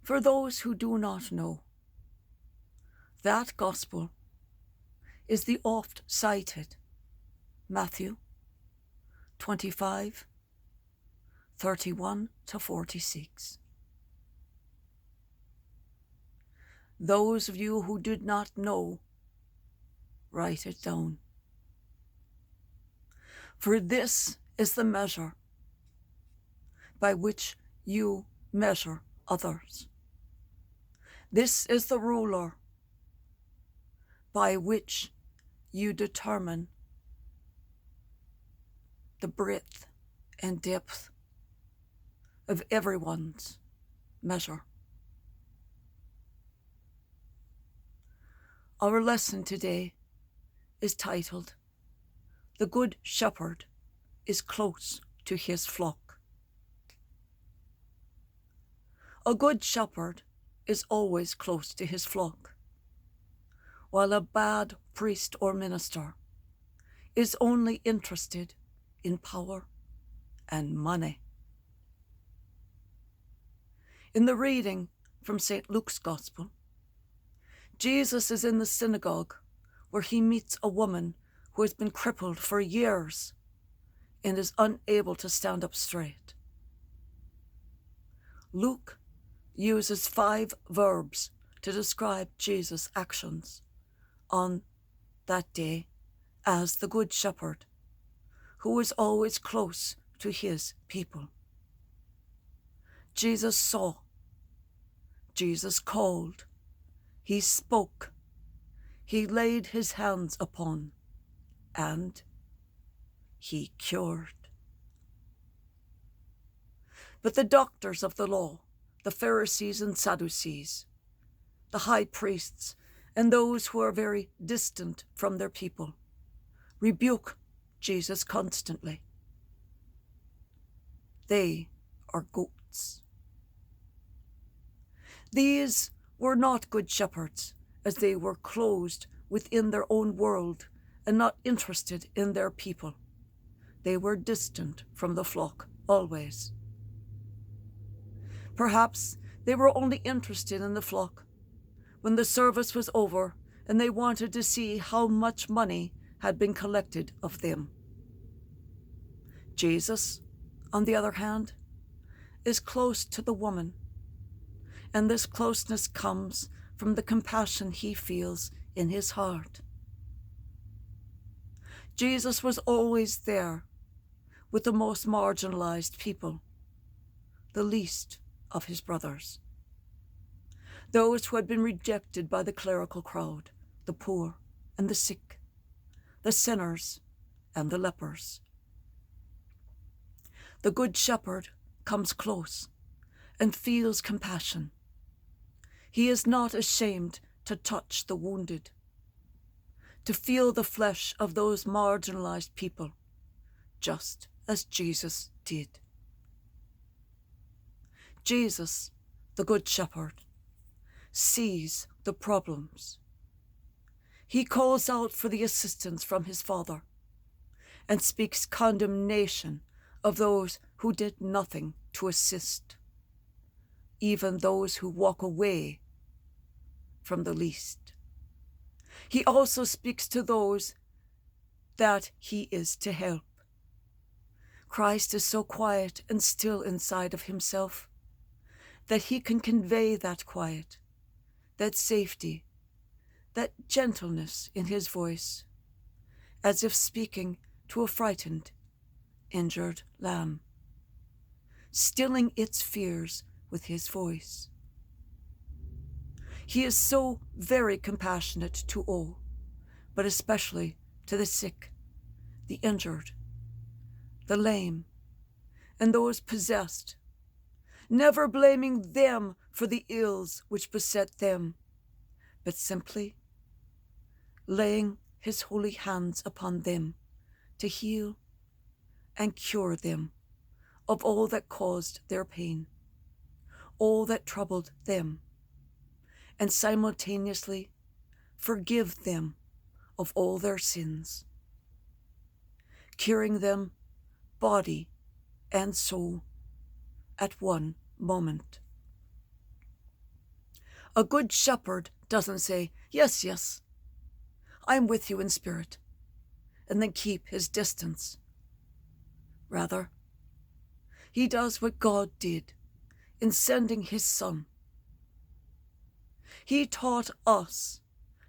For those who do not know, that gospel is the oft cited Matthew 25:31-46. Those of you who did not know, write it down. For this is the measure by which you measure others. This is the ruler by which you determine the breadth and depth of everyone's measure. Our lesson today is titled, "The Good Shepherd is Close to His Flock." A good shepherd is always close to his flock, while a bad priest or minister is only interested in power and money. In the reading from St. Luke's Gospel, Jesus is in the synagogue where he meets a woman who has been crippled for years and is unable to stand up straight. Luke uses 5 verbs to describe Jesus' actions on that day as the Good Shepherd, who is always close to his people. Jesus saw, Jesus called, he spoke, he laid his hands upon, and he cured. But the doctors of the law, the Pharisees and Sadducees, the high priests, and those who are very distant from their people, rebuke Jesus constantly. They are goats. These were not good shepherds, as they were closed within their own world and not interested in their people. They were distant from the flock always. Perhaps they were only interested in the flock when the service was over and they wanted to see how much money had been collected of them. Jesus, on the other hand, is close to the woman, and this closeness comes from the compassion he feels in his heart. Jesus was always there with the most marginalized people, the least of his brothers, those who had been rejected by the clerical crowd, the poor and the sick, the sinners and the lepers. The Good Shepherd comes close and feels compassion. He is not ashamed to touch the wounded, to feel the flesh of those marginalized people, just as Jesus did. Jesus, the Good Shepherd, sees the problems. He calls out for the assistance from his Father and speaks condemnation of those who did nothing to assist, even those who walk away from the least. He also speaks to those that he is to help. Christ is so quiet and still inside of himself that he can convey that quiet, that safety, that gentleness in his voice, as if speaking to a frightened, injured lamb, stilling its fears with his voice. He is so very compassionate to all, but especially to the sick, the injured, the lame, and those possessed, never blaming them for the ills which beset them, but simply laying his holy hands upon them to heal and cure them of all that caused their pain, all that troubled them, and simultaneously forgive them of all their sins, curing them body and soul at one moment. A good shepherd doesn't say, yes, yes, I'm with you in spirit, and then keep his distance. Rather, he does what God did in sending his Son. He taught us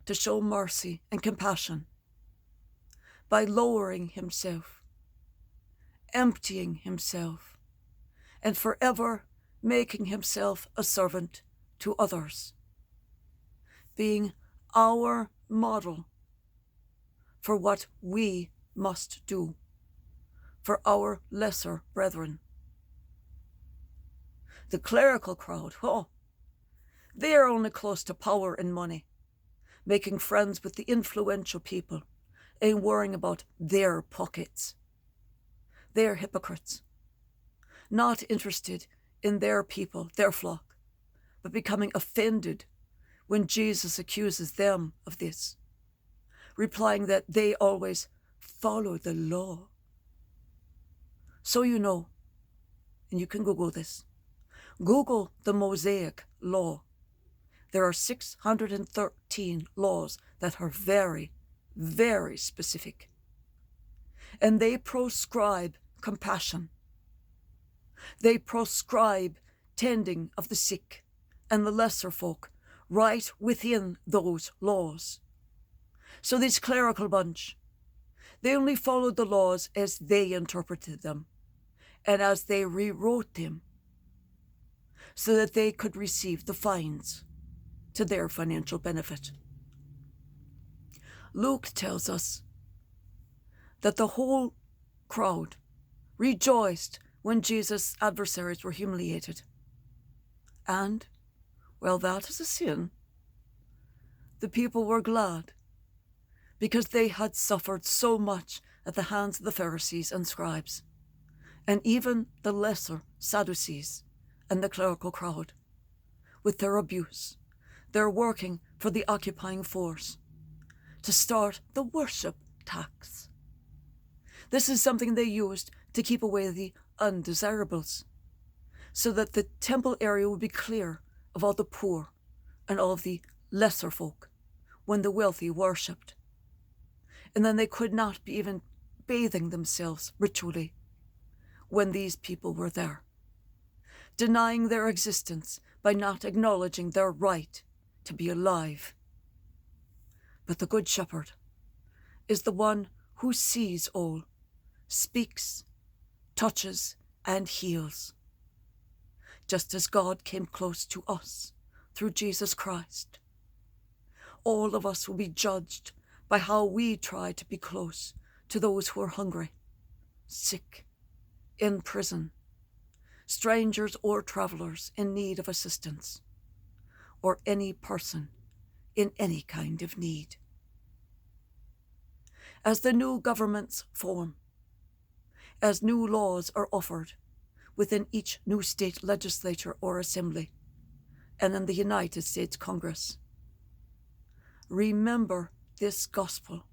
to show mercy and compassion by lowering himself, emptying himself, and forever making himself a servant to others, being our model for what we must do for our lesser brethren. The clerical crowd, they are only close to power and money, making friends with the influential people and worrying about their pockets. They are hypocrites, not interested in their people, their flock, but becoming offended when Jesus accuses them of this, replying that they always follow the law. So you know, and you can Google this, Google the Mosaic Law. There are 613 laws that are very, very specific. And they proscribe compassion. They proscribe tending of the sick and the lesser folk right within those laws. So this clerical bunch, they only followed the laws as they interpreted them and as they rewrote them so that they could receive the fines to their financial benefit. Luke tells us that the whole crowd rejoiced when Jesus' adversaries were humiliated. And, well, that is a sin. The people were glad because they had suffered so much at the hands of the Pharisees and scribes, and even the lesser Sadducees and the clerical crowd, with their abuse. They're working for the occupying force to start the worship tax. This is something they used to keep away the undesirables, so that the temple area would be clear of all the poor and all of the lesser folk when the wealthy worshipped. And then they could not be even bathing themselves ritually when these people were there, denying their existence by not acknowledging their right to be alive. But the Good Shepherd is the one who sees all, speaks, touches, and heals, just as God came close to us through Jesus Christ. All of us will be judged by how we try to be close to those who are hungry, sick, in prison, strangers or travelers in need of assistance, or any person in any kind of need. As the new governments form, as new laws are offered within each new state legislature or assembly, and in the United States Congress, remember this gospel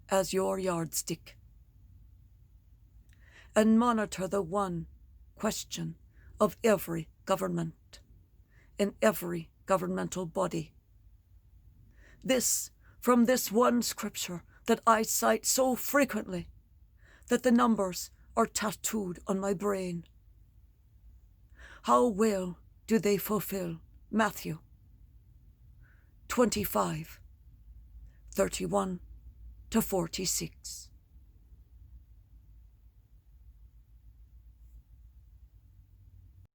as your yardstick, and monitor the one question of every government in every governmental body. This from this one scripture that I cite so frequently that the numbers are tattooed on my brain. How well do they fulfill Matthew 25:31 to 46?